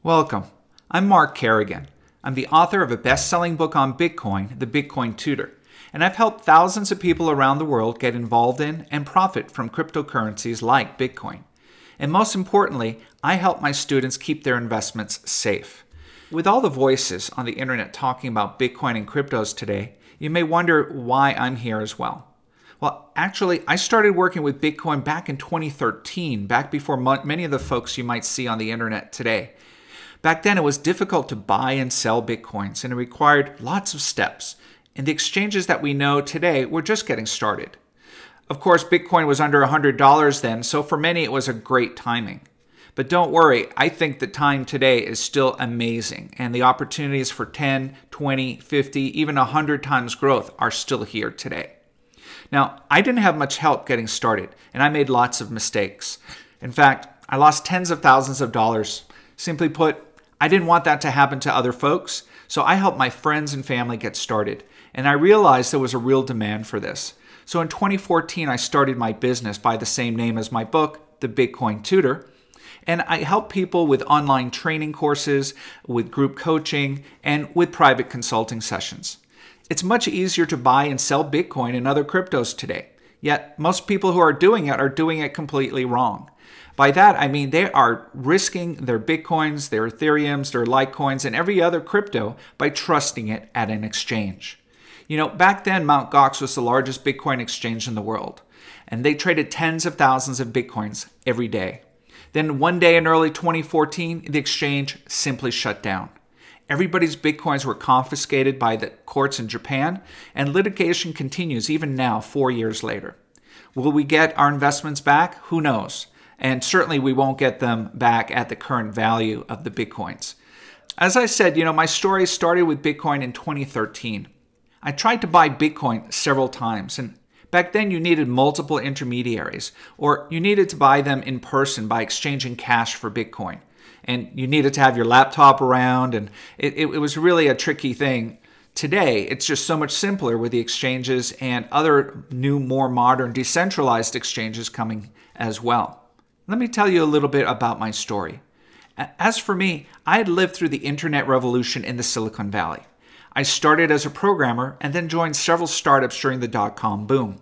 Welcome. I'm Mark Kerrigan. I'm the author of a best-selling book on Bitcoin, The Bitcoin Tutor, and I've helped thousands of people around the world get involved in and profit from cryptocurrencies like Bitcoin. And most importantly, I help my students keep their investments safe. With all the voices on the internet talking about Bitcoin and cryptos today, you may wonder why I'm here as well. Well, actually, I started working with Bitcoin back in 2013, back before many of the folks you might see on the internet today. Back then, it was difficult to buy and sell Bitcoins, and it required lots of steps. And the exchanges that we know today were just getting started. Of course, Bitcoin was under $100 then, so for many it was a great timing. But don't worry, I think the time today is still amazing, and the opportunities for 10, 20, 50, even 100 times growth are still here today. Now, I didn't have much help getting started, and I made lots of mistakes. In fact, I lost tens of thousands of dollars. Simply put, I didn't want that to happen to other folks, so I helped my friends and family get started, and I realized there was a real demand for this. So in 2014, I started my business by the same name as my book, The Bitcoin Tutor, and I help people with online training courses, with group coaching, and with private consulting sessions. It's much easier to buy and sell Bitcoin and other cryptos today, yet most people who are doing it completely wrong. By that, I mean they are risking their Bitcoins, their Ethereums, their Litecoins, and every other crypto by trusting it at an exchange. You know, back then, Mt. Gox was the largest Bitcoin exchange in the world, and they traded tens of thousands of Bitcoins every day. Then one day in early 2014, the exchange simply shut down. Everybody's Bitcoins were confiscated by the courts in Japan, and litigation continues even now, 4 years later. Will we get our investments back? Who knows? And certainly we won't get them back at the current value of the Bitcoins. As I said, my story started with Bitcoin in 2013. I tried to buy Bitcoin several times, and back then you needed multiple intermediaries, or you needed to buy them in person by exchanging cash for Bitcoin. And you needed to have your laptop around, and it was really a tricky thing. Today, it's just so much simpler with the exchanges and other new, more modern, decentralized exchanges coming as well. Let me tell you a little bit about my story. As for me, I had lived through the internet revolution in the Silicon Valley. I started as a programmer and then joined several startups during the dot-com boom.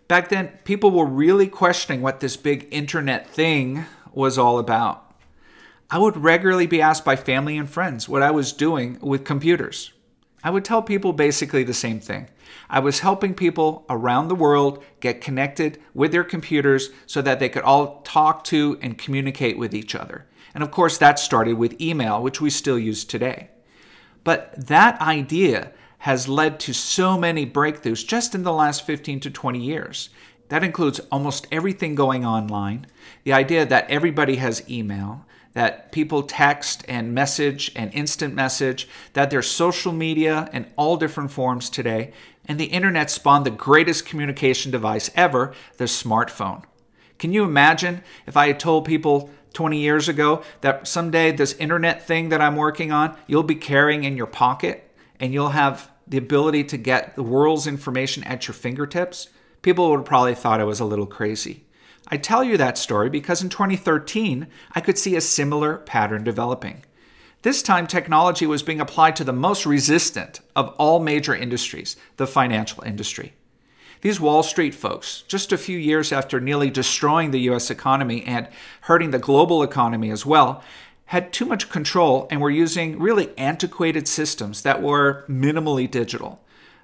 Back then, people were really questioning what this big internet thing was all about. I would regularly be asked by family and friends what I was doing with computers. I would tell people basically the same thing. I was helping people around the world get connected with their computers so that they could all talk to and communicate with each other. And of course, that started with email, which we still use today. But that idea has led to so many breakthroughs just in the last 15 to 20 years. That includes almost everything going online, the idea that everybody has email, that people text and message and instant message, that there's social media in all different forms today, and the internet spawned the greatest communication device ever, the smartphone. Can you imagine if I had told people 20 years ago that someday this internet thing that I'm working on, you'll be carrying in your pocket and you'll have the ability to get the world's information at your fingertips? People would have probably thought I was a little crazy. I tell you that story because in 2013, I could see a similar pattern developing. This time, technology was being applied to the most resistant of all major industries, the financial industry. These Wall Street folks, just a few years after nearly destroying the US economy and hurting the global economy as well, had too much control and were using really antiquated systems that were minimally digital.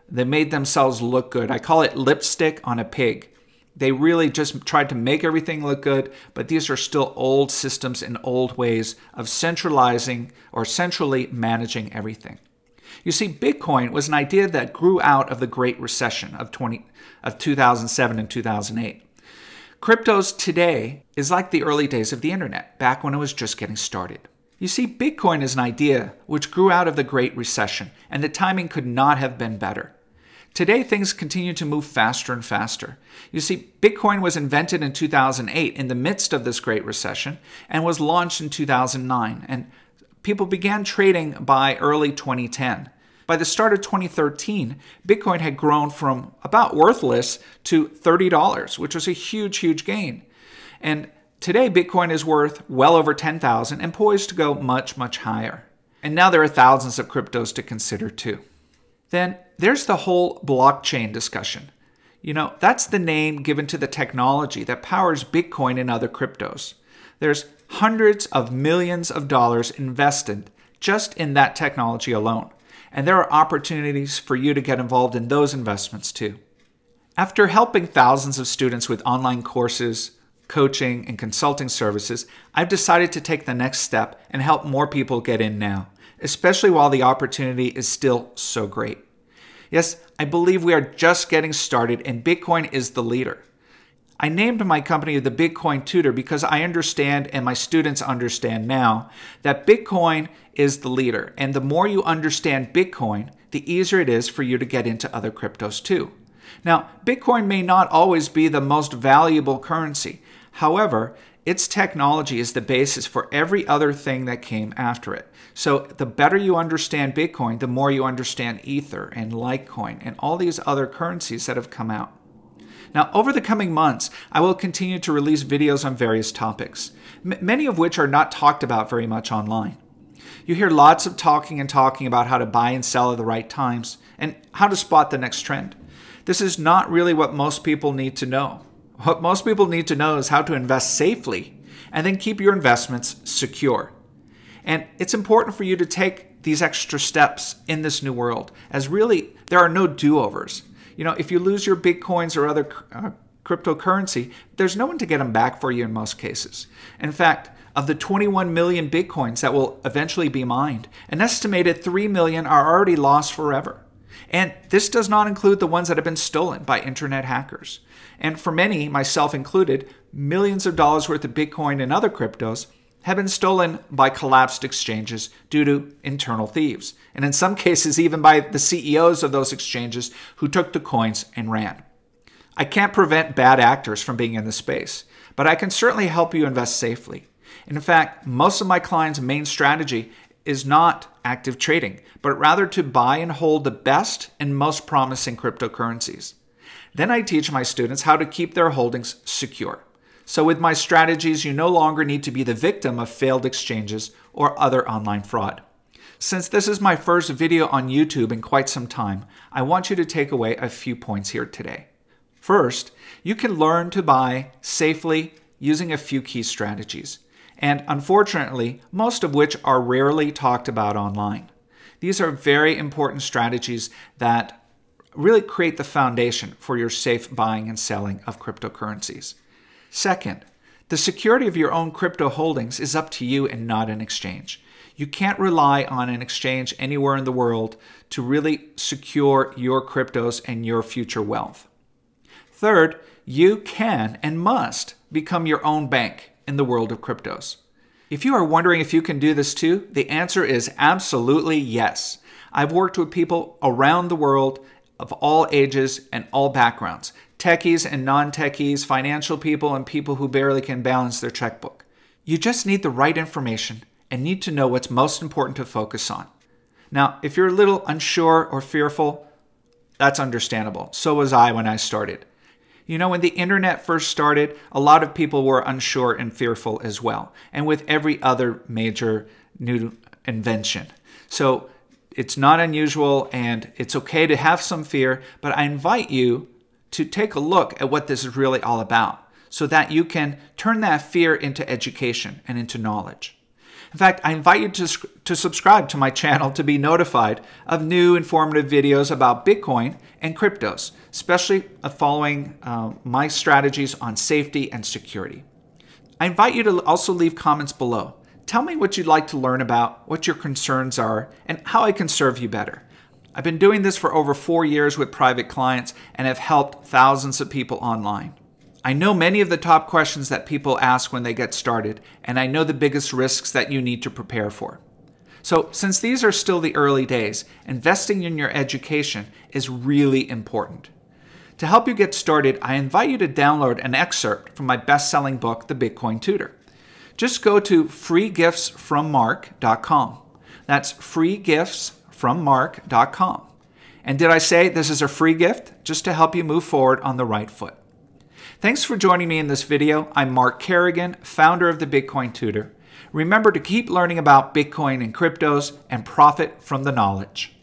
They made themselves look good. I call it lipstick on a pig. They really just tried to make everything look good, but these are still old systems and old ways of centralizing or centrally managing everything. You see, Bitcoin was an idea that grew out of the Great Recession of 2007 and 2008. Cryptos today is like the early days of the internet, back when it was just getting started. You see, Bitcoin is an idea which grew out of the Great Recession, and the timing could not have been better. Today, things continue to move faster and faster. You see, Bitcoin was invented in 2008 in the midst of this Great Recession and was launched in 2009, and people began trading by early 2010. By the start of 2013, Bitcoin had grown from about worthless to $30, which was a huge, huge gain. And Today, Bitcoin is worth well over $10,000 and poised to go much, much higher. And now there are thousands of cryptos to consider too. Then there's the whole blockchain discussion. That's the name given to the technology that powers Bitcoin and other cryptos. There's hundreds of millions of dollars invested just in that technology alone. And there are opportunities for you to get involved in those investments too. After helping thousands of students with online courses, coaching, and consulting services, I've decided to take the next step and help more people get in now, especially while the opportunity is still so great. Yes, I believe we are just getting started and Bitcoin is the leader. I named my company the Bitcoin Tutor because I understand and my students understand now that Bitcoin is the leader. And the more you understand Bitcoin, the easier it is for you to get into other cryptos too. Now, Bitcoin may not always be the most valuable currency. However, its technology is the basis for every other thing that came after it. So the better you understand Bitcoin, the more you understand Ether and Litecoin and all these other currencies that have come out. Now, over the coming months, I will continue to release videos on various topics, many of which are not talked about very much online. You hear lots of talking about how to buy and sell at the right times and how to spot the next trend. This is not really what most people need to know. What most people need to know is how to invest safely and then keep your investments secure. And it's important for you to take these extra steps in this new world, as really there are no do-overs. If you lose your Bitcoins or other cryptocurrency, there's no one to get them back for you in most cases. In fact, of the 21 million Bitcoins that will eventually be mined, an estimated 3 million are already lost forever. And this does not include the ones that have been stolen by internet hackers. And for many, myself included, millions of dollars worth of Bitcoin and other cryptos have been stolen by collapsed exchanges due to internal thieves. And in some cases, even by the CEOs of those exchanges who took the coins and ran. I can't prevent bad actors from being in the space, but I can certainly help you invest safely. In fact, most of my clients' main strategy is not active trading, but rather to buy and hold the best and most promising cryptocurrencies. Then I teach my students how to keep their holdings secure. So with my strategies, you no longer need to be the victim of failed exchanges or other online fraud. Since this is my first video on YouTube in quite some time, I want you to take away a few points here today. First, you can learn to buy safely using a few key strategies, and unfortunately, most of which are rarely talked about online. These are very important strategies that really create the foundation for your safe buying and selling of cryptocurrencies. Second, the security of your own crypto holdings is up to you and not an exchange. You can't rely on an exchange anywhere in the world to really secure your cryptos and your future wealth. Third, you can and must become your own bank in the world of cryptos. If you are wondering if you can do this too, the answer is absolutely yes. I've worked with people around the world of all ages and all backgrounds, techies and non-techies, financial people and people who barely can balance their checkbook. You just need the right information and need to know what's most important to focus on. Now, if you're a little unsure or fearful, that's understandable. So was I when I started. When the internet first started, a lot of people were unsure and fearful as well, and with every other major new invention. So it's not unusual and it's okay to have some fear, but I invite you to take a look at what this is really all about so that you can turn that fear into education and into knowledge. In fact, I invite you to subscribe to my channel to be notified of new informative videos about Bitcoin and cryptos, especially following my strategies on safety and security. I invite you to also leave comments below. Tell me what you'd like to learn about, what your concerns are, and how I can serve you better. I've been doing this for over 4 years with private clients and have helped thousands of people online. I know many of the top questions that people ask when they get started, and I know the biggest risks that you need to prepare for. So since these are still the early days, investing in your education is really important. To help you get started, I invite you to download an excerpt from my best-selling book, The Bitcoin Tutor. Just go to freegiftsfrommark.com. That's freegiftsfrommark.com. And did I say this is a free gift? Just to help you move forward on the right foot. Thanks for joining me in this video. I'm Mark Kerrigan, founder of the Bitcoin Tutor. Remember to keep learning about Bitcoin and cryptos and profit from the knowledge.